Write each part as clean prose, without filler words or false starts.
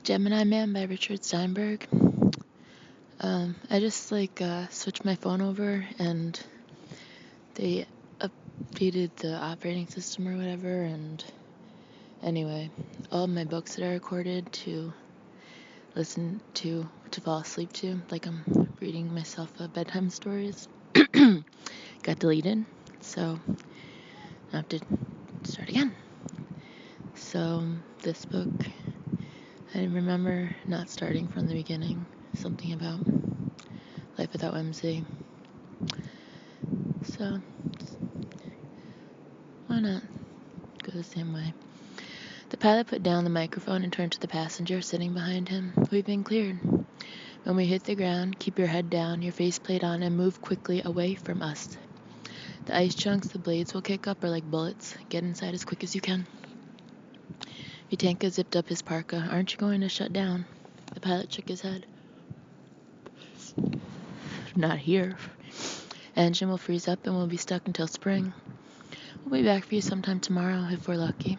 Gemini Man by Richard Steinberg. I just switched my phone over and they updated the operating system or whatever, and anyway, all of my books that I recorded to listen to fall asleep to, like I'm reading myself bedtime stories, got deleted, so I have to start again. So this book, I remember not starting from the beginning. Something about life without Whimsy. So why not go the same way? The pilot put down the microphone and turned to the passenger sitting behind him. We've been cleared. When we hit the ground, keep your head down, your faceplate on, and move quickly away from us. The ice chunks the blades will kick up are like bullets. Get inside as quick as you can. Vitanka zipped up his parka. Aren't you going to shut down? The pilot shook his head. Not here. Engine will freeze up and we'll be stuck until spring. We'll be back for you sometime tomorrow, if we're lucky.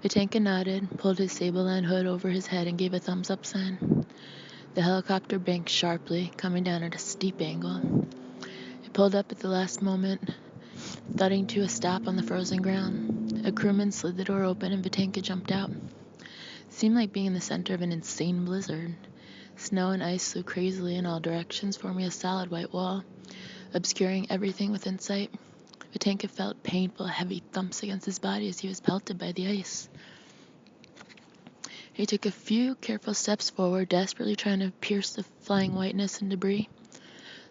Vitanka nodded, pulled his sable-lined hood over his head, and gave a thumbs-up sign. The helicopter banked sharply, coming down at a steep angle. It pulled up at the last moment, thudding to a stop on the frozen ground. A crewman slid the door open and Vitanka jumped out. It seemed like being in the center of an insane blizzard. Snow and ice flew crazily in all directions, forming a solid white wall, obscuring everything within sight. Vitanka felt painful, heavy thumps against his body as he was pelted by the ice. He took a few careful steps forward, desperately trying to pierce the flying whiteness and debris.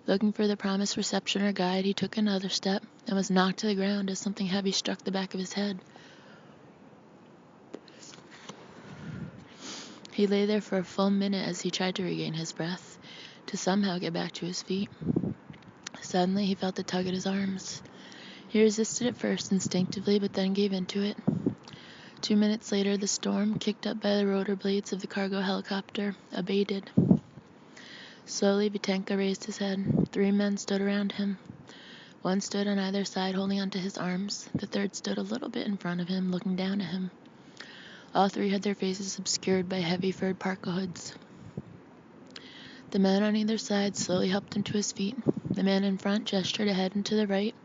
Looking for the promised reception or guide, he took another step and was knocked to the ground as something heavy struck the back of his head. He lay there for a full minute as he tried to regain his breath, to somehow get back to his feet. Suddenly, he felt a tug at his arms. He resisted at first instinctively, but then gave in to it. 2 minutes later, the storm, kicked up by the rotor blades of the cargo helicopter, abated. Slowly, Vitanka raised his head. 3 men stood around him. One stood on either side, holding onto his arms. The third stood a little bit in front of him, looking down at him. All 3 had their faces obscured by heavy furred parka hoods. The man on either side slowly helped him to his feet. The man in front gestured ahead and to the right.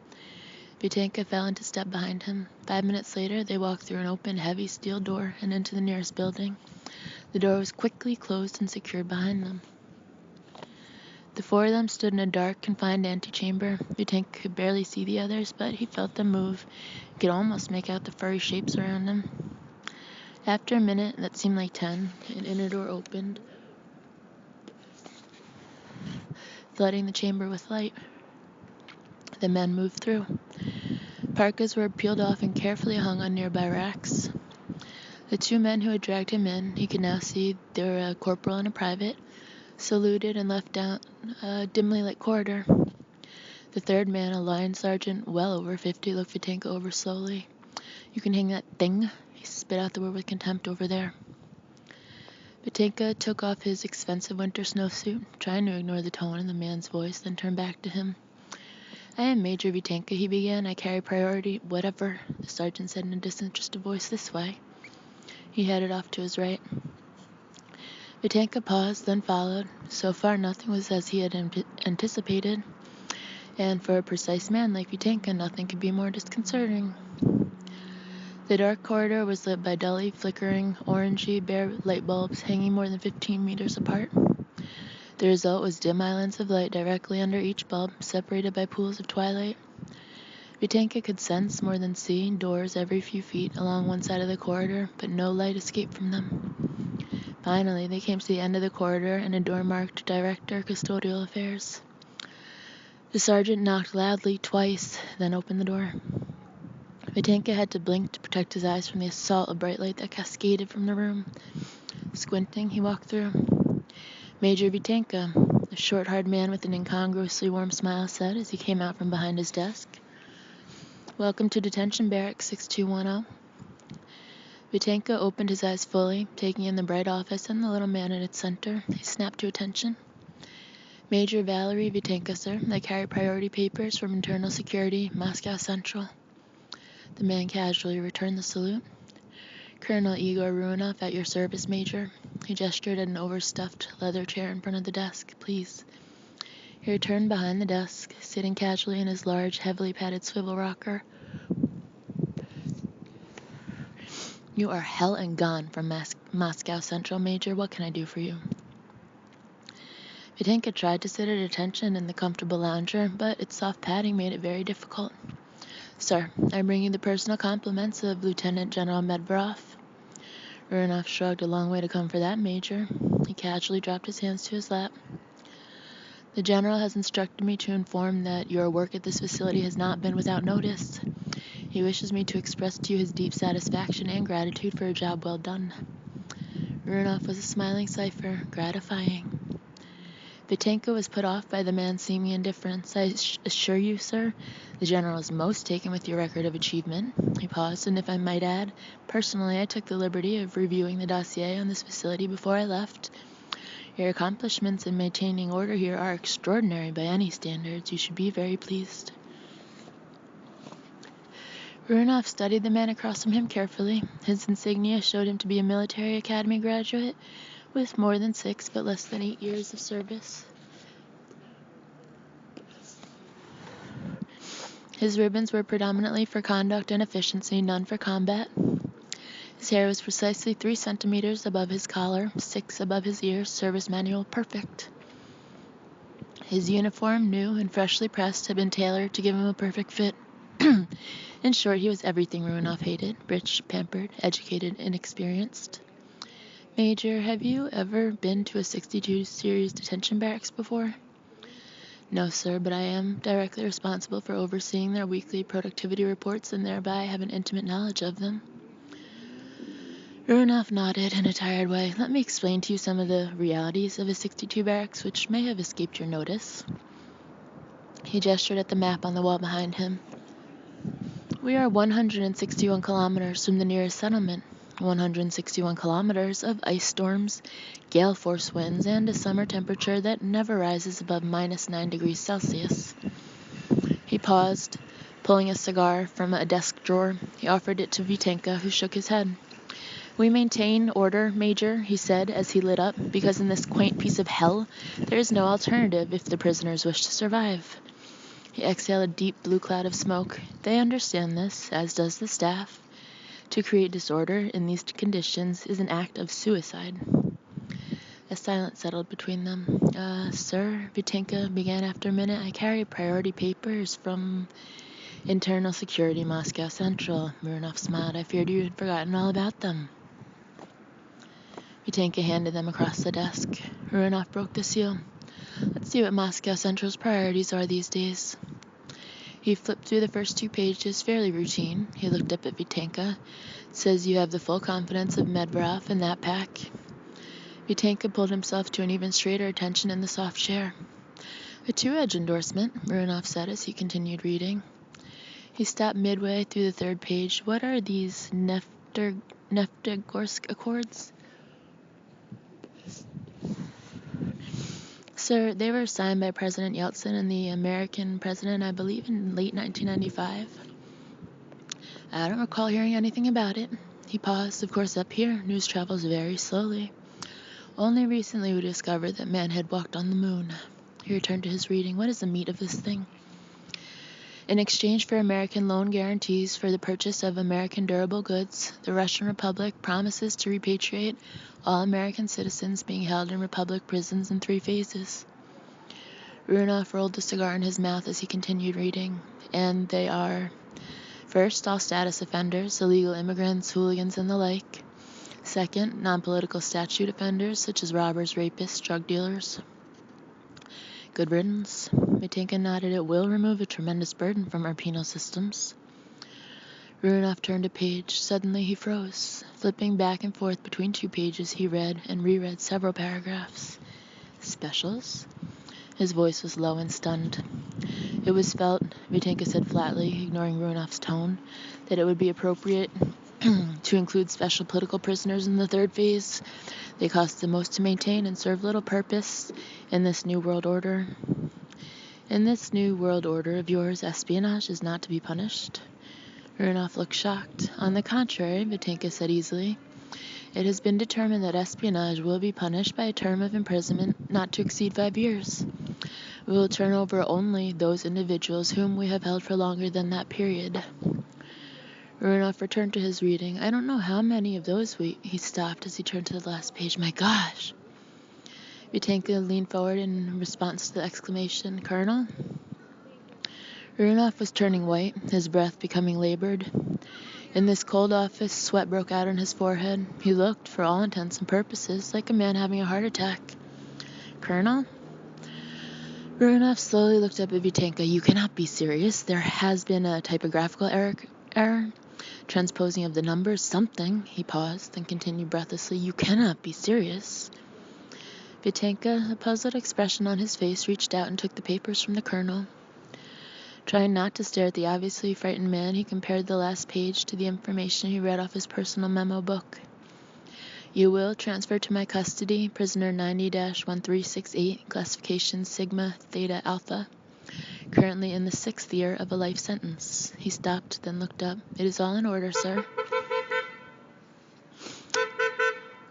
Vitanka fell into step behind him. 5 minutes later, they walked through an open, heavy steel door and into the nearest building. The door was quickly closed and secured behind them. The 4 of them stood in a dark, confined antechamber. Vitanka could barely see the others, but he felt them move. He could almost make out the furry shapes around him. After a minute that seemed like 10, an inner door opened, flooding the chamber with light. The men moved through. Parkas were peeled off and carefully hung on nearby racks. The 2 men who had dragged him in, he could now see they were a corporal and a private, saluted and left down a dimly lit corridor. The 3rd man, a line sergeant well over 50, looked Vitanka over slowly. You can hang that thing, he spit out the word with contempt, over there. Vitanka took off his expensive winter snowsuit, trying to ignore the tone in the man's voice, then turned back to him. I am Major Vitanka, he began. I carry priority. Whatever, the sergeant said in a disinterested voice. This way. He headed off to his right. Vitanka paused, then followed. So far, nothing was as he had anticipated. And for a precise man like Vitanka, nothing could be more disconcerting. The dark corridor was lit by dully flickering, orangey, bare light bulbs hanging more than 15 meters apart. The result was dim islands of light directly under each bulb, separated by pools of twilight. Vitanka could sense more than see doors every few feet along one side of the corridor, but no light escaped from them. Finally, they came to the end of the corridor and a door marked Director, Custodial Affairs. The sergeant knocked loudly twice, then opened the door. Vitanka had to blink to protect his eyes from the assault of bright light that cascaded from the room. Squinting, he walked through. Major Vitanka, a short, hard man with an incongruously warm smile, said as he came out from behind his desk. Welcome to Detention Barracks 6210. Vitanka opened his eyes fully, taking in the bright office and the little man in its center. He snapped to attention. Major Valery Vitanka, sir. I carry priority papers from Internal Security, Moscow Central. The man casually returned the salute. Colonel Igor Ruinov, at your service, Major. He gestured at an overstuffed leather chair in front of the desk. Please. He returned behind the desk, sitting casually in his large, heavily padded swivel rocker. You are hell and gone from Moscow Central, Major. What can I do for you? Vitenka tried to sit at attention in the comfortable lounger, but its soft padding made it very difficult. Sir, I bring you the personal compliments of Lieutenant General Medvedev. Ruinov shrugged. A long way to come for that, Major. He casually dropped his hands to his lap. The General has instructed me to inform that your work at this facility has not been without notice. He wishes me to express to you his deep satisfaction and gratitude for a job well done. Ruinov was a smiling cipher, gratifying. Vitenka was put off by the man's seeming indifference. I assure you, sir, the General is most taken with your record of achievement. He paused, and if I might add, personally I took the liberty of reviewing the dossier on this facility before I left. Your accomplishments in maintaining order here are extraordinary by any standards. You should be very pleased. Ruinov studied the man across from him carefully. His insignia showed him to be a military academy graduate with more than 6 but less than 8 years of service. His ribbons were predominantly for conduct and efficiency, none for combat. His hair was precisely 3 centimeters above his collar, 6 above his ears, service manual perfect. His uniform, new and freshly pressed, had been tailored to give him a perfect fit. In short, he was everything Ruinov hated: rich, pampered, educated, inexperienced. Major, have you ever been to a 62 series detention barracks before? No, sir, but I am directly responsible for overseeing their weekly productivity reports and thereby have an intimate knowledge of them. Ruinov nodded in a tired way. Let me explain to you some of the realities of a 62 barracks which may have escaped your notice. He gestured at the map on the wall behind him. We are 161 kilometers from the nearest settlement. 161 kilometers of ice storms, gale force winds, and a summer temperature that never rises above -9 degrees Celsius. He paused, pulling a cigar from a desk drawer. He offered it to Vitenka, who shook his head. We maintain order, Major, he said as he lit up, because in this quaint piece of hell there is no alternative if the prisoners wish to survive. He exhaled a deep blue cloud of smoke. They understand this, as does the staff. To create disorder in these conditions is an act of suicide. A silence settled between them. Sir, Vitenka began after a minute, I carry priority papers from Internal Security, Moscow Central. Ruinov smiled. I feared you had forgotten all about them. Vitenka handed them across the desk. Ruinov broke the seal. Let's see what Moscow Central's priorities are these days. He flipped through the first 2 pages, fairly routine. He looked up at Vitenka. It says you have the full confidence of Medvedev in that pack. Vitenka pulled himself to an even straighter attention in the soft chair. A 2-edged endorsement, Ruinov said as he continued reading. He stopped midway through the 3rd page. What are these Neftogorsk Accords? Sir, they were signed by President Yeltsin and the American president, I believe, in late 1995. I don't recall hearing anything about it. He paused. Of course, up here, news travels very slowly. Only recently we discovered that man had walked on the moon. He returned to his reading. What is the meat of this thing? In exchange for American loan guarantees for the purchase of American durable goods, the Russian Republic promises to repatriate all American citizens being held in Republic prisons in 3 phases. Ruinov rolled the cigar in his mouth as he continued reading. And they are: first, all status offenders, illegal immigrants, hooligans, and the like. Second, non-political statute offenders such as robbers, rapists, drug dealers. Good riddance. Vitenka nodded. It will remove a tremendous burden from our penal systems. Ruinov turned a page. Suddenly he froze. Flipping back and forth between 2 pages, he read and reread several paragraphs. Specials? His voice was low and stunned. It was felt, Vitenka said flatly, ignoring Ruinov's tone, that it would be appropriate to include special political prisoners in the 3rd phase. They cost the most to maintain and serve little purpose in this new world order. In this new world order of yours, espionage is not to be punished. Runoff looked shocked. On the contrary, Vitinka said easily, it has been determined that espionage will be punished by a term of imprisonment not to exceed 5 years. We will turn over only those individuals whom we have held for longer than that period. Runoff returned to his reading. I don't know how many of those He stopped as he turned to the last page. My gosh! Vitinka leaned forward in response to the exclamation. Colonel? Runoff was turning white, his breath becoming labored. In this cold office, sweat broke out on his forehead. He looked, for all intents and purposes, like a man having a heart attack. Colonel? Runoff slowly looked up at Vitinka. You cannot be serious. There has been a typographical error. Transposing of the numbers, something. He paused, then continued breathlessly. You cannot be serious. Vitinka, a puzzled expression on his face, reached out and took the papers from the colonel. Trying not to stare at the obviously frightened man, he compared the last page to the information he read off his personal memo book. You will transfer to my custody prisoner 90-1368, classification Sigma Theta Alpha, currently in the 6th year of a life sentence. He stopped, then looked up. It is all in order, sir.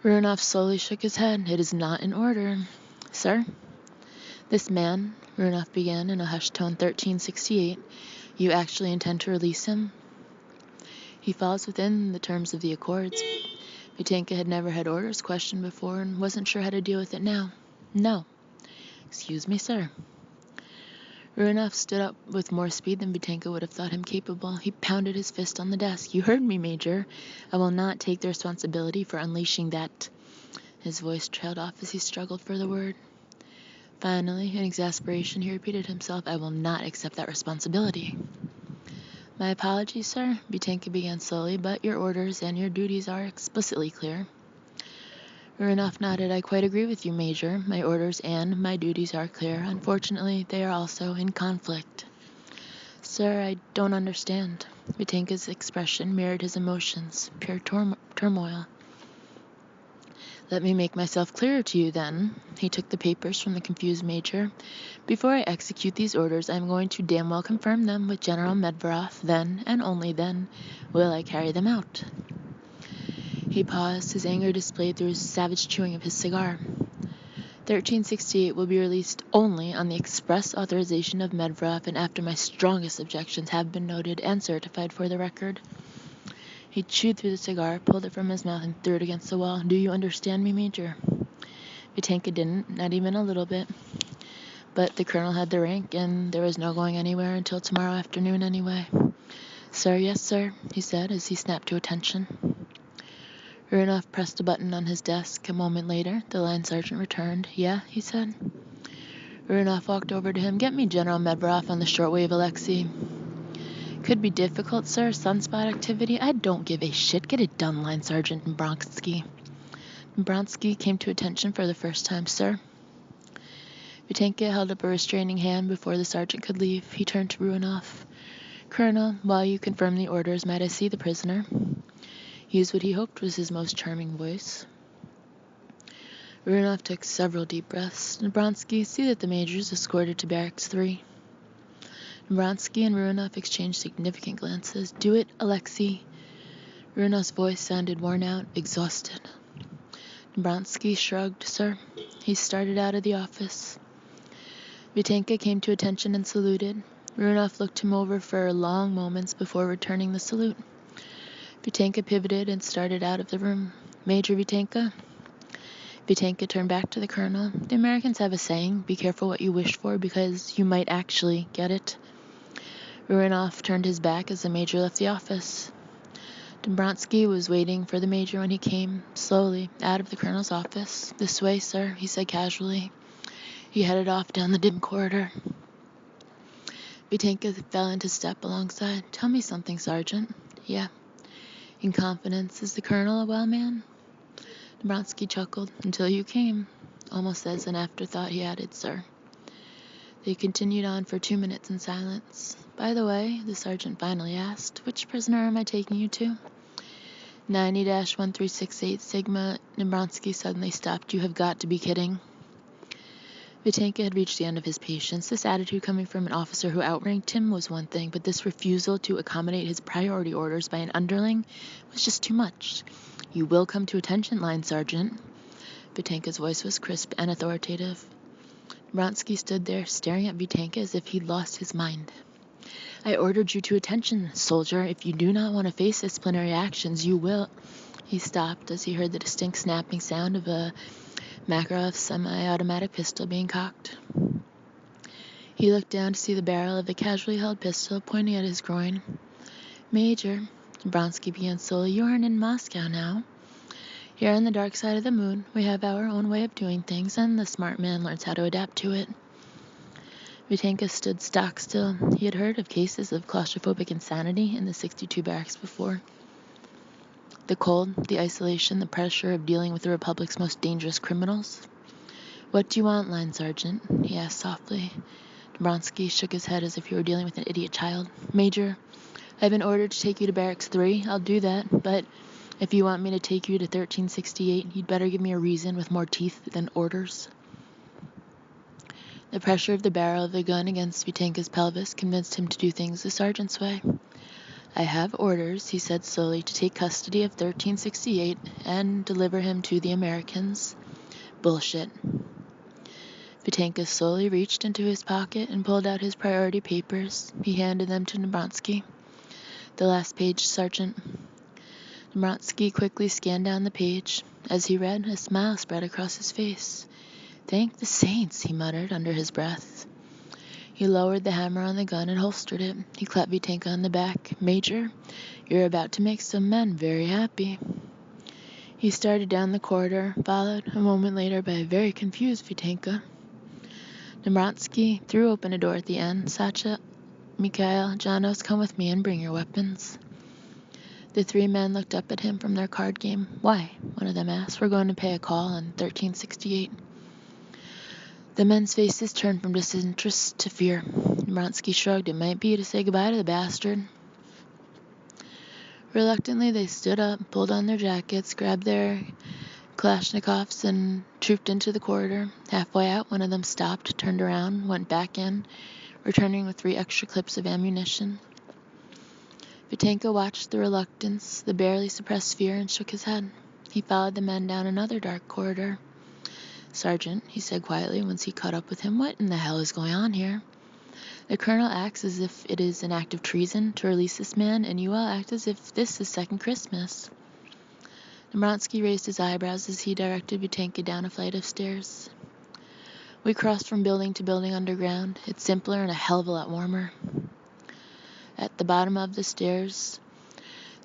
Runoff slowly shook his head. It is not in order. Sir? This man, Runoff began in a hushed tone, 1368, you actually intend to release him? He falls within the terms of the accords. Vitinka had never had orders questioned before and wasn't sure how to deal with it now. No. Excuse me, sir. Runoff stood up with more speed than Vitinka would have thought him capable. He pounded his fist on the desk. You heard me, Major. I will not take the responsibility for unleashing that. His voice trailed off as he struggled for the word. Finally, in exasperation, he repeated himself, I will not accept that responsibility. My apologies, sir, Vitinka began slowly, but your orders and your duties are explicitly clear. Runoff nodded. I quite agree with you, Major. My orders and my duties are clear. Unfortunately, they are also in conflict. Sir, I don't understand. Vitinka's expression mirrored his emotions, pure turmoil. Let me make myself clearer to you, then. He took the papers from the confused Major. Before I execute these orders, I am going to damn well confirm them with General Medveroff. Then, and only then, will I carry them out. He paused, his anger displayed through his savage chewing of his cigar. 1368 will be released only on the express authorization of Medveroff and after my strongest objections have been noted and certified for the record. He chewed through the cigar, pulled it from his mouth, and threw it against the wall. Do you understand me, Major? Vitinka didn't, not even a little bit. But the colonel had the rank, and there was no going anywhere until tomorrow afternoon anyway. Sir, yes, sir, he said as he snapped to attention. Runoff pressed a button on his desk. A moment later, the line sergeant returned. Yeah, he said. Runoff walked over to him. Get me General Medveroff on the shortwave, Alexei. Could be difficult, sir. Sunspot activity. I don't give a shit. Get it done, Line Sergeant Dombrowski. Dombrowski came to attention for the first time. Sir? Vitinka held up a restraining hand before the sergeant could leave. He turned to Runoff. Colonel, while you confirm the orders, might I see the prisoner? He used what he hoped was his most charming voice. Runoff took several deep breaths. Dombrowski, see that the major is escorted to Barracks 3. Dombrowski and Runoff exchanged significant glances. Do it, Alexei. Runoff's voice sounded worn out, exhausted. Dombrowski shrugged. Sir. He started out of the office. Vitinka came to attention and saluted. Runoff looked him over for long moments before returning the salute. Vitinka pivoted and started out of the room. Major Vitinka? Vitinka turned back to the colonel. The Americans have a saying, be careful what you wish for because you might actually get it. Runoff turned his back as the major left the office. Dombrowski was waiting for the major when he came, slowly, out of the colonel's office. This way, sir, he said casually. He headed off down the dim corridor. Vitinka fell into step alongside. Tell me something, Sergeant. Yeah. In confidence, is the colonel a well man? Dombrowski chuckled. Until you came. Almost as an afterthought, he added, sir. They continued on for 2 minutes in silence. By the way, the sergeant finally asked, which prisoner am I taking you to? 90-1368 Sigma. Dombrowski suddenly stopped. You have got to be kidding. Vitenka had reached the end of his patience. This attitude coming from an officer who outranked him was one thing, but this refusal to accommodate his priority orders by an underling was just too much. "You will come to attention, line sergeant." Vitenka's voice was crisp and authoritative. Dombrowski stood there, staring at Vitenka as if he'd lost his mind. "I ordered you to attention, soldier. If you do not want to face disciplinary actions, you will—" He stopped as he heard the distinct snapping sound of a Makarov semi-automatic pistol being cocked. He looked down to see the barrel of the casually held pistol pointing at his groin. "Major," Dombrowski began slowly, "you aren't in Moscow now. Here on the dark side of the moon, we have our own way of doing things, and the smart man learns how to adapt to it." Vitenka stood stock still. He had heard of cases of claustrophobic insanity in the 62 barracks before. The cold, the isolation, the pressure of dealing with the Republic's most dangerous criminals. "What do you want, line sergeant?" he asked softly. Dombrowski shook his head as if he were dealing with an idiot child. "Major, I've been ordered to take you to Barracks 3. I'll do that, but if you want me to take you to 1368, you'd better give me a reason with more teeth than orders." The pressure of the barrel of the gun against Vitenka's pelvis convinced him to do things the sergeant's way. "I have orders," he said slowly, "to take custody of 1368 and deliver him to the Americans." "Bullshit." Vitenka slowly reached into his pocket and pulled out his priority papers. He handed them to Dombrowski. "The last page, Sergeant." Dombrowski quickly scanned down the page. As he read, a smile spread across his face. "Thank the saints," he muttered under his breath. He lowered the hammer on the gun and holstered it. He clapped Vitenka on the back. "Major, you're about to make some men very happy." He started down the corridor, followed a moment later by a very confused Vitenka. Dombrowski threw open a door at the end. "Sacha, Mikhail, Janos, come with me and bring your weapons." The three men looked up at him from their card game. "Why?" one of them asked. "We're going to pay a call on 1368. The men's faces turned from disinterest to fear. Dombrowski shrugged. It might be to say goodbye to the bastard. Reluctantly, they stood up, pulled on their jackets, grabbed their Kalashnikovs, and trooped into the corridor. Halfway out, one of them stopped, turned around, went back in, returning with 3 extra clips of ammunition. Vitenka watched the reluctance, the barely suppressed fear, and shook his head. He followed the men down another dark corridor. "Sergeant," he said quietly once he caught up with him, "what in the hell is going on here? The colonel acts as if it is an act of treason to release this man, and you all act as if this is second Christmas." Dombrowski raised his eyebrows as he directed Vitenka down a flight of stairs. "We crossed from building to building underground. It's simpler and a hell of a lot warmer." At the bottom of the stairs,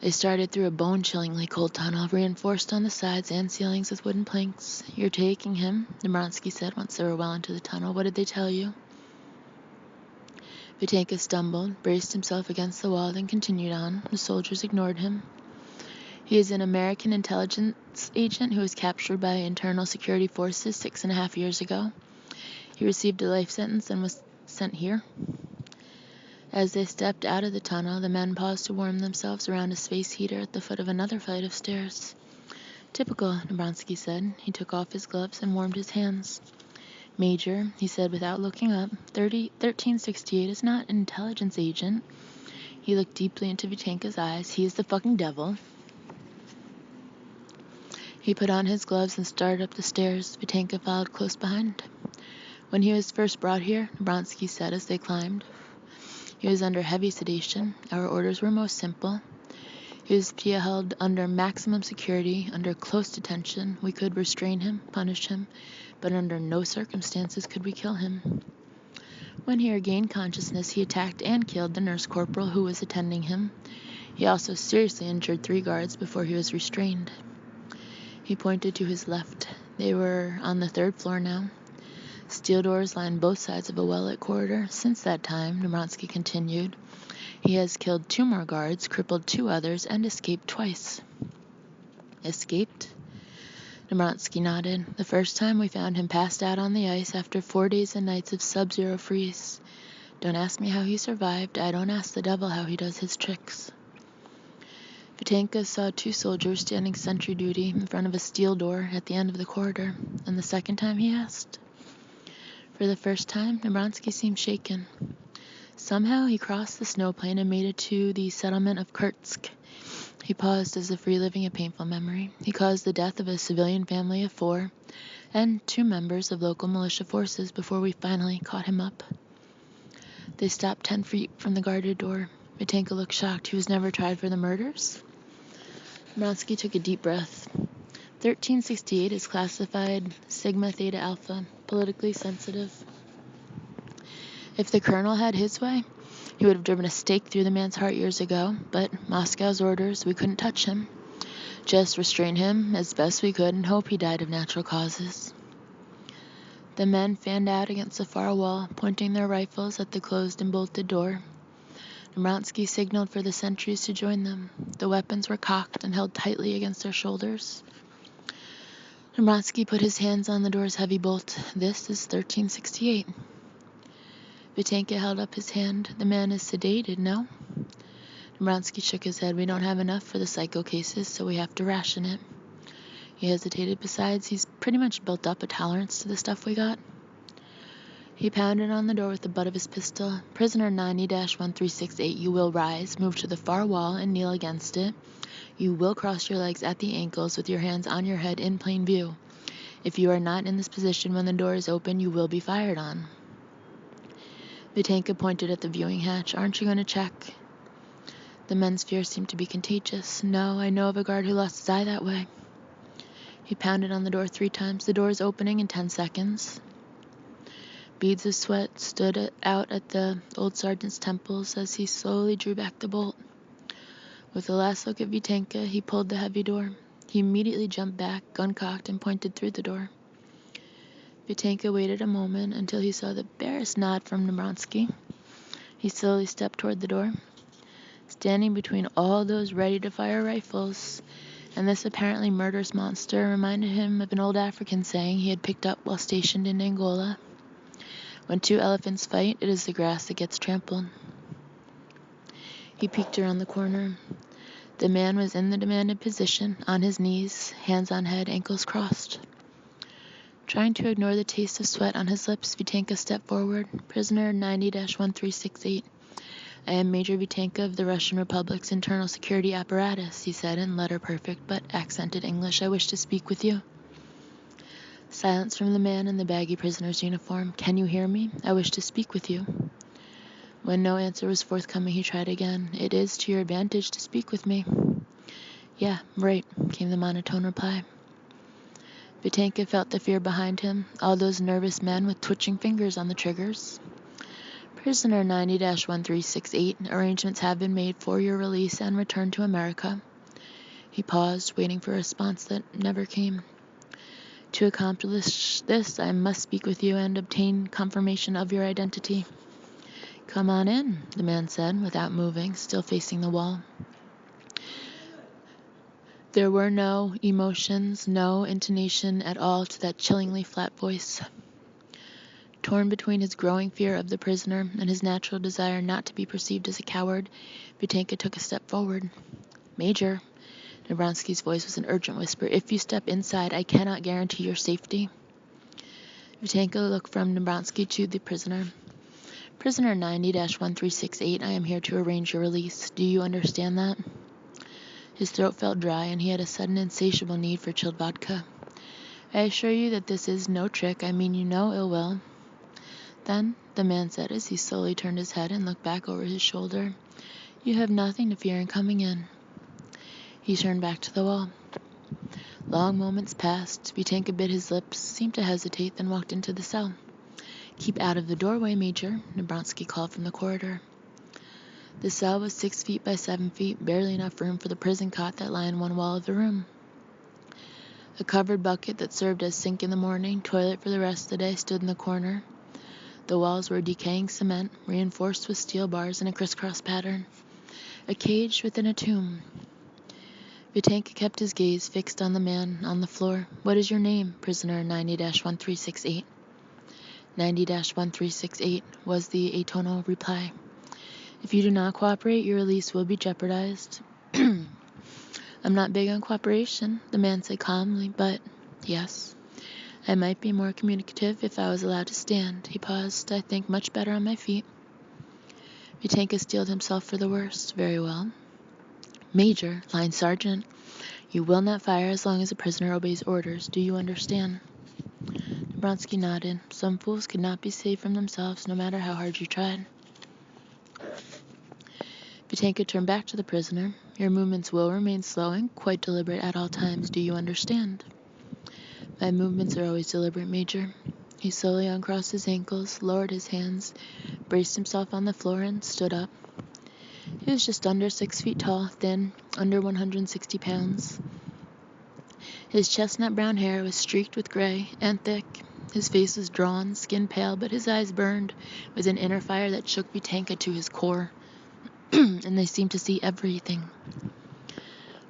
they started through a bone-chillingly cold tunnel, reinforced on the sides and ceilings with wooden planks. "You're taking him," Dombrowski said once they were well into the tunnel. "What did they tell you?" Vitenka stumbled, braced himself against the wall, then continued on. The soldiers ignored him. "He is an American intelligence agent who was captured by internal security forces 6.5 years ago. He received a life sentence and was sent here." As they stepped out of the tunnel, the men paused to warm themselves around a space heater at the foot of another flight of stairs. "Typical," Dombrowski said. He took off his gloves and warmed his hands. "Major," he said without looking up, 1368 is not an intelligence agent." He looked deeply into Vitenka's eyes. "He is the fucking devil." He put on his gloves and started up the stairs. Vitenka followed close behind. "When he was first brought here," Dombrowski said as they climbed, "he was under heavy sedation. Our orders were most simple. He was to be held under maximum security, under close detention. We could restrain him, punish him, but under no circumstances could we kill him. When he regained consciousness, he attacked and killed the nurse corporal who was attending him. He also seriously injured 3 guards before he was restrained." He pointed to his left. They were on the 3rd floor now. Steel doors lined both sides of a well-lit corridor. "Since that time," Dombrowski continued, "he has killed 2 more guards, crippled 2 others, and escaped twice." "Escaped?" Dombrowski nodded. "The first time we found him passed out on the ice after 4 days and nights of sub-zero freeze. Don't ask me how he survived. I don't ask the devil how he does his tricks." Vitenka saw 2 soldiers standing sentry duty in front of a steel door at the end of the corridor. "And the second time?" he asked. For the first time, Nemransky seemed shaken. Somehow he crossed the snow plain and made it to the settlement of Kursk. He paused as if reliving a painful memory. He caused the death of a civilian family of 4 and 2 members of local militia forces before we finally caught him up. They stopped 10 feet from the guarded door. Vitenka looked shocked. He was never tried for the murders? Nemransky took a deep breath. 1368 is classified Sigma Theta Alpha, politically sensitive. If the colonel had his way, he would have driven a stake through the man's heart years ago, but Moscow's orders, we couldn't touch him. Just restrain him as best we could and hope he died of natural causes. The men fanned out against the far wall, pointing their rifles at the closed and bolted door. Nemransky signaled for the sentries to join them. The weapons were cocked and held tightly against their shoulders. Nemransky put his hands on the door's heavy bolt. This is 1368. Vitenka held up his hand. The man is sedated, no? Nemransky shook his head. We don't have enough for the psycho cases, so we have to ration it. He hesitated. Besides, he's pretty much built up a tolerance to the stuff we got. He pounded on the door with the butt of his pistol. Prisoner 90-1368, you will rise, move to the far wall, and kneel against it. You will cross your legs at the ankles with your hands on your head in plain view. If you are not in this position when the door is open, you will be fired on. Vitenka pointed at the viewing hatch. Aren't you going to check? The men's fear seemed to be contagious. No, I know of a guard who lost his eye that way. He pounded on the door 3 times. The door is opening in 10 seconds. Beads of sweat stood out at the old sergeant's temples as he slowly drew back the bolt. With a last look at Vitenka, he pulled the heavy door. He immediately jumped back, gun cocked, and pointed through the door. Vitenka waited a moment until he saw the barest nod from Nemransky. He slowly stepped toward the door. Standing between all those ready-to-fire rifles and this apparently murderous monster reminded him of an old African saying he had picked up while stationed in Angola. When 2 elephants fight, it is the grass that gets trampled. He peeked around the corner. The man was in the demanded position, on his knees, hands on head, ankles crossed. Trying to ignore the taste of sweat on his lips, Vitenka stepped forward. Prisoner 90-1368. I am Major Vitenka of the Russian Republic's internal security apparatus, he said in letter-perfect but accented English. I wish to speak with you. Silence from the man in the baggy prisoner's uniform. Can you hear me? I wish to speak with you. When no answer was forthcoming, he tried again. It is to your advantage to speak with me. Yeah, right, came the monotone reply. Vitenka felt the fear behind him, all those nervous men with twitching fingers on the triggers. Prisoner 90-1368, arrangements have been made for your release and return to America. He paused, waiting for a response that never came. To accomplish this, I must speak with you and obtain confirmation of your identity. Come on in, the man said, without moving, still facing the wall. There were no emotions, no intonation at all to that chillingly flat voice. Torn between his growing fear of the prisoner and his natural desire not to be perceived as a coward, Vitenka took a step forward. Major, Nemransky's voice was an urgent whisper, if you step inside, I cannot guarantee your safety. Vitenka looked from Nemransky to the prisoner. Prisoner 90-1368, I am here to arrange your release. Do you understand that? His throat felt dry, and he had a sudden insatiable need for chilled vodka. I assure you that this is no trick. I mean you no ill will. Then, the man said as he slowly turned his head and looked back over his shoulder, you have nothing to fear in coming in. He turned back to the wall. Long moments passed. Vitenka bit his lips, seemed to hesitate, then walked into the cell. Keep out of the doorway, Major, Nemransky called from the corridor. The cell was 6 feet by 7 feet, barely enough room for the prison cot that lay in one wall of the room. A covered bucket that served as sink in the morning, toilet for the rest of the day, stood in the corner. The walls were decaying cement, reinforced with steel bars in a crisscross pattern. A cage within a tomb. Vitenka kept his gaze fixed on the man on the floor. What is your name, prisoner 90-1368? 90-1368 was the atonal reply. If you do not cooperate, your release will be jeopardized. I'm not big on cooperation, the man said calmly, but yes. I might be more communicative if I was allowed to stand. He paused. I think much better on my feet. Vitanka steeled himself for the worst. Very well. Major, line sergeant, you will not fire as long as a prisoner obeys orders. Do you understand? Bronsky nodded. Some fools could not be saved from themselves, no matter how hard you tried. Vitanka turned back to the prisoner. Your movements will remain slow and quite deliberate at all times. Do you understand? My movements are always deliberate, Major. He slowly uncrossed his ankles, lowered his hands, braced himself on the floor, and stood up. He was just under 6 feet tall, thin, under 160 pounds. His chestnut brown hair was streaked with gray and thick. His face was drawn, skin pale, but his eyes burned with an inner fire that shook Vitanka to his core. And they seemed to see everything.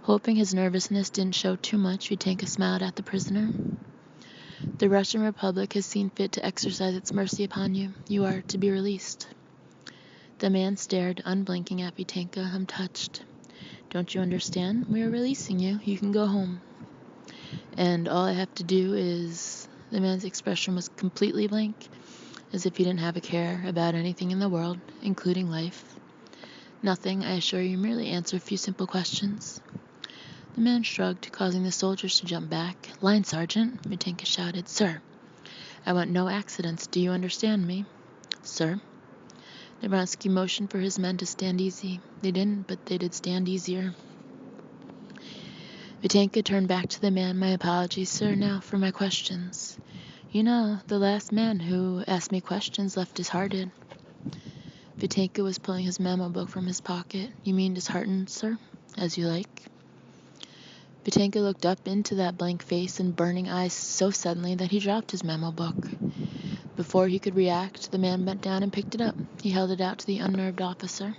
Hoping his nervousness didn't show too much, Vitanka smiled at the prisoner. The Russian Republic has seen fit to exercise its mercy upon you. You are to be released. The man stared, unblinking, at Vitanka, untouched. Don't you understand? We are releasing you. You can go home. And all I have to do is... The man's expression was completely blank, as if he didn't have a care about anything in the world, including life. Nothing, I assure you, merely answer a few simple questions. The man shrugged, causing the soldiers to jump back. Line sergeant, Vitanka shouted. Sir, I want no accidents. Do you understand me? Sir? Nebransky motioned for his men to stand easy. They didn't, but they did stand easier. Vitanka turned back to the man. My apologies, sir. Now for my questions. You know, the last man who asked me questions left disheartened. Vitanka was pulling his memo book from his pocket. You mean disheartened, sir? As you like. Vitanka looked up into that blank face and burning eyes so suddenly that he dropped his memo book. Before he could react, the man bent down and picked it up. He held it out to the unnerved officer.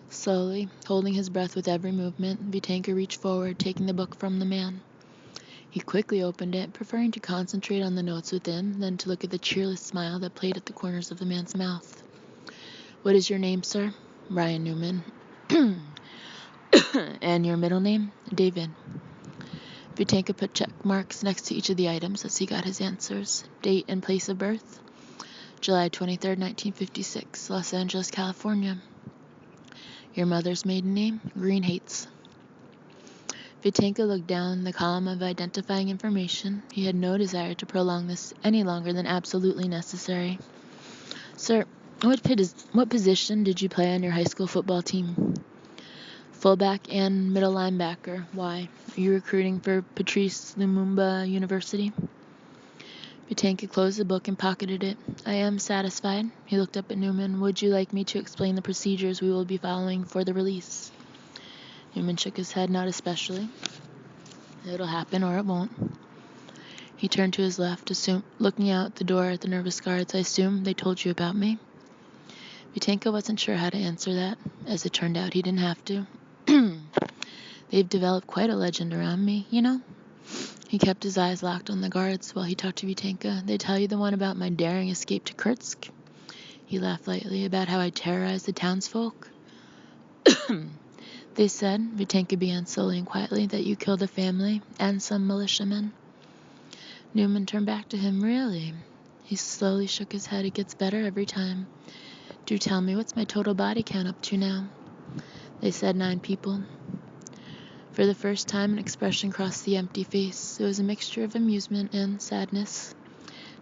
Slowly, holding his breath with every movement, Vitanka reached forward, taking the book from the man. He quickly opened it, preferring to concentrate on the notes within than to look at the cheerless smile that played at the corners of the man's mouth. What is your name, sir? Ryan Newman. And your middle name? David. Vitanka put check marks next to each of the items as he got his answers. Date and place of birth? July 23rd, 1956, Los Angeles, California. Your mother's maiden name? Greenhates. Vitanka looked down the column of identifying information. He had no desire to prolong this any longer than absolutely necessary. Sir, what position did you play on your high school football team? Fullback and middle linebacker. Why? Are you recruiting for Patrice Lumumba University? Vitanka closed the book and pocketed it. I am satisfied. He looked up at Newman. Would you like me to explain the procedures we will be following for the release? Newman shook his head. Not especially. It'll happen or it won't. He turned to his left, looking out the door at the nervous guards. I assume they told you about me? Vitanka wasn't sure how to answer that. As it turned out, he didn't have to. They've developed quite a legend around me, you know? He kept his eyes locked on the guards while he talked to Vitanka. They tell you the one about my daring escape to Kursk? He laughed lightly. About how I terrorized the townsfolk? They said, Vitanka began slowly and quietly, that you killed a family and some militiamen. Newman turned back to him. Really? He slowly shook his head. It gets better every time. Do tell me, what's my total body count up to now? They said 9 people. For the first time, an expression crossed the empty face. It was a mixture of amusement and sadness.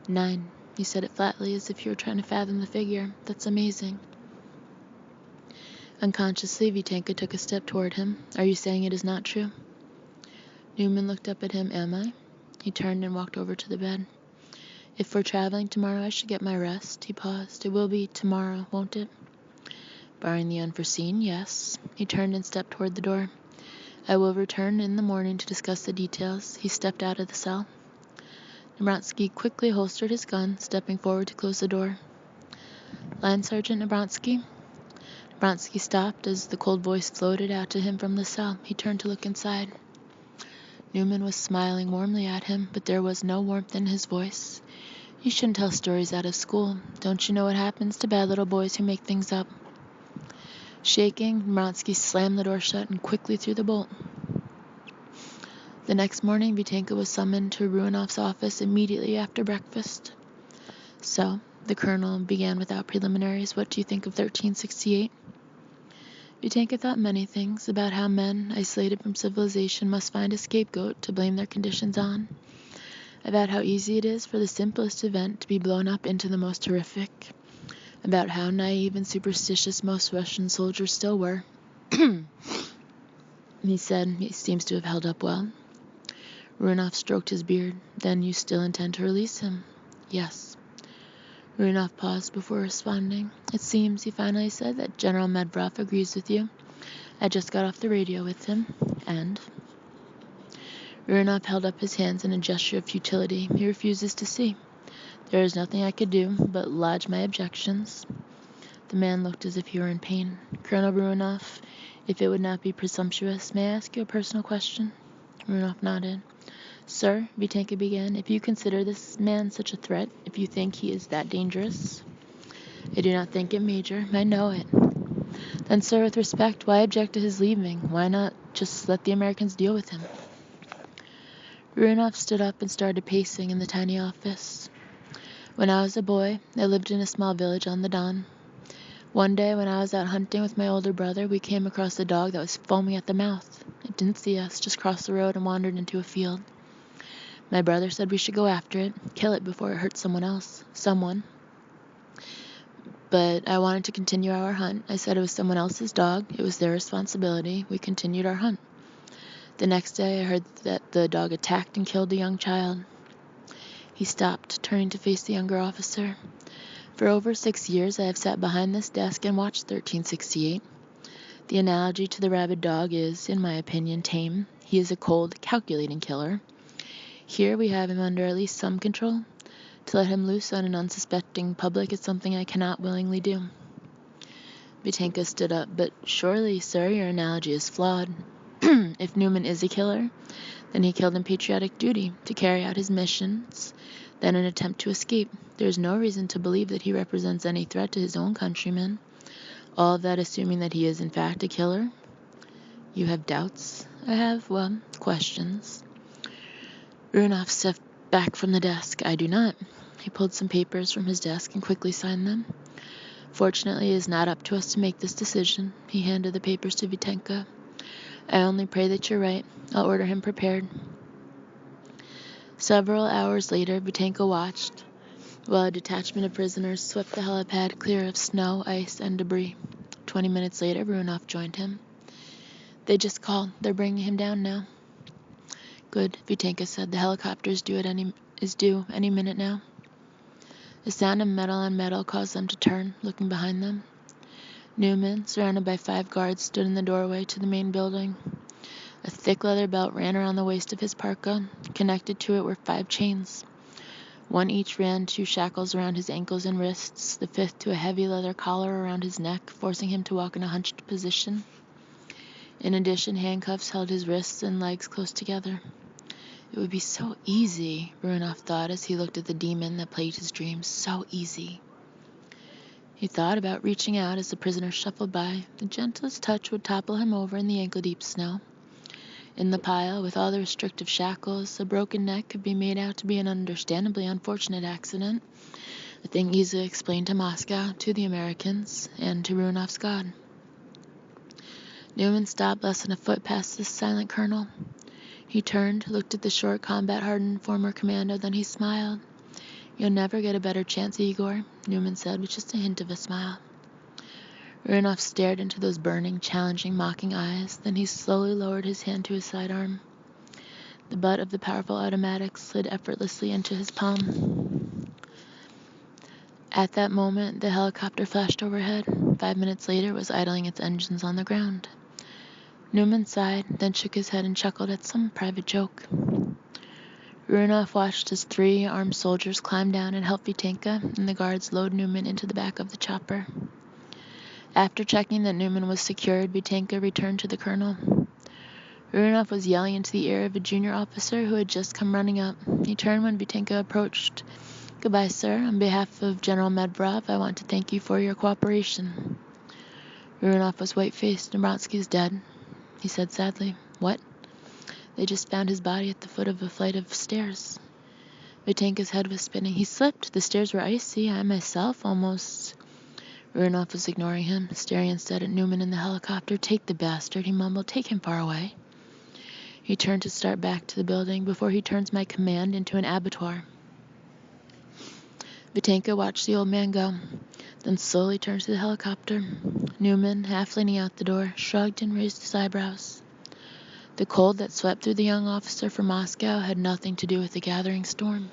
9. He said it flatly, as if you were trying to fathom the figure. That's amazing. Unconsciously, Vitanka took a step toward him. Are you saying it is not true? Newman looked up at him. Am I? He turned and walked over to the bed. If we're traveling tomorrow, I should get my rest. He paused. It will be tomorrow, won't it? Barring the unforeseen, yes. He turned and stepped toward the door. I will return in the morning to discuss the details. He stepped out of the cell. Nebransky quickly holstered his gun, stepping forward to close the door. Line Sergeant Nebransky? Nebransky stopped as the cold voice floated out to him from the cell. He turned to look inside. Newman was smiling warmly at him, but there was no warmth in his voice. You shouldn't tell stories out of school. Don't you know what happens to bad little boys who make things up? Shaking, Nebransky slammed the door shut and quickly threw the bolt. The next morning, Vitenka was summoned to Ruanov's office immediately after breakfast. So, the colonel began without preliminaries. What do you think of 1368? Vitenka thought many things about how men, isolated from civilization, must find a scapegoat to blame their conditions on, about how easy it is for the simplest event to be blown up into the most horrific, about how naive and superstitious most Russian soldiers still were. He said he seems to have held up well. Ruanov stroked his beard. Then you still intend to release him? Yes. Ruanov paused before responding. It seems, he finally said, that General Medvedev agrees with you. I just got off the radio with him, and... Ruanov held up his hands in a gesture of futility. He refuses to see. There is nothing I could do but lodge my objections. The man looked as if he were in pain. Colonel Ruanov, if it would not be presumptuous, may I ask you a personal question? Ruanov nodded. Sir, Vitenka began, if you consider this man such a threat, if you think he is that dangerous. I do not think it, Major. I know it. Then, sir, with respect, why object to his leaving? Why not just let the Americans deal with him? Ruanov stood up and started pacing in the tiny office. When I was a boy, I lived in a small village on the Don. One day, when I was out hunting with my older brother, we came across a dog that was foaming at the mouth. It didn't see us, just crossed the road and wandered into a field. My brother said we should go after it, kill it before it hurt someone. But I wanted to continue our hunt. I said it was someone else's dog. It was their responsibility. We continued our hunt. The next day, I heard that the dog attacked and killed a young child. He stopped, turning to face the younger officer. For over 6 years, I have sat behind this desk and watched 1368. The analogy to the rabid dog is, in my opinion, tame. He is a cold, calculating killer. Here we have him under at least some control. To let him loose on an unsuspecting public is something I cannot willingly do. Vitenka stood up. But surely, sir, your analogy is flawed. If Newman is a killer, then he killed in patriotic duty, to carry out his missions, then an attempt to escape. There is no reason to believe that he represents any threat to his own countrymen. All of that assuming that he is in fact a killer. You have doubts? I have, well, questions. Ruanov stepped back from the desk. I do not. He pulled some papers from his desk and quickly signed them. Fortunately, it is not up to us to make this decision. He handed the papers to Vitenka. I only pray that you're right. I'll order him prepared. Several hours later, Vitenka watched while a detachment of prisoners swept the helipad clear of snow, ice, and debris. 20 minutes later, Ruanov joined him. They just called. They're bringing him down now. Good, Vitenka said. The helicopter is due any minute now. The sound of metal on metal caused them to turn, looking behind them. Newman, surrounded by 5 guards, stood in the doorway to the main building. A thick leather belt ran around the waist of his parka. Connected to it were 5 chains. One each ran 2 shackles around his ankles and wrists, the 5th to a heavy leather collar around his neck, forcing him to walk in a hunched position. In addition, handcuffs held his wrists and legs close together. It would be so easy, Ruanov thought as he looked at the demon that plagued his dreams. So easy. He thought about reaching out as the prisoner shuffled by. The gentlest touch would topple him over in the ankle-deep snow. In the pile, with all the restrictive shackles, a broken neck could be made out to be an understandably unfortunate accident, a thing easily explained to Moscow, to the Americans, and to Ruanov's God. Newman stopped less than a foot past the silent colonel. He turned, looked at the short, combat-hardened former commando, then he smiled. You'll never get a better chance, Igor, Newman said with just a hint of a smile. Ruanov stared into those burning, challenging, mocking eyes, then he slowly lowered his hand to his sidearm. The butt of the powerful automatic slid effortlessly into his palm. At that moment, the helicopter flashed overhead. 5 minutes later, it was idling its engines on the ground. Newman sighed, then shook his head and chuckled at some private joke. Ruanov watched as 3 armed soldiers climbed down and helped Vitenka, and the guards load Newman into the back of the chopper. After checking that Newman was secured, Vitenka returned to the colonel. Ruanov was yelling into the ear of a junior officer who had just come running up. He turned when Vitenka approached. Goodbye, sir. On behalf of General Medvedev, I want to thank you for your cooperation. Ruanov was white-faced. Dombrowski's dead, he said sadly. What? They just found his body at the foot of a flight of stairs. Vatenka's head was spinning. He slipped. The stairs were icy. I myself almost... Runoff was ignoring him, staring instead at Newman in the helicopter. Take the bastard, he mumbled. Take him far away. He turned to start back to the building before he turns my command into an abattoir. Vatenka watched the old man go, then slowly turned to the helicopter. Newman, half leaning out the door, shrugged and raised his eyebrows. The cold that swept through the young officer from Moscow had nothing to do with the gathering storm.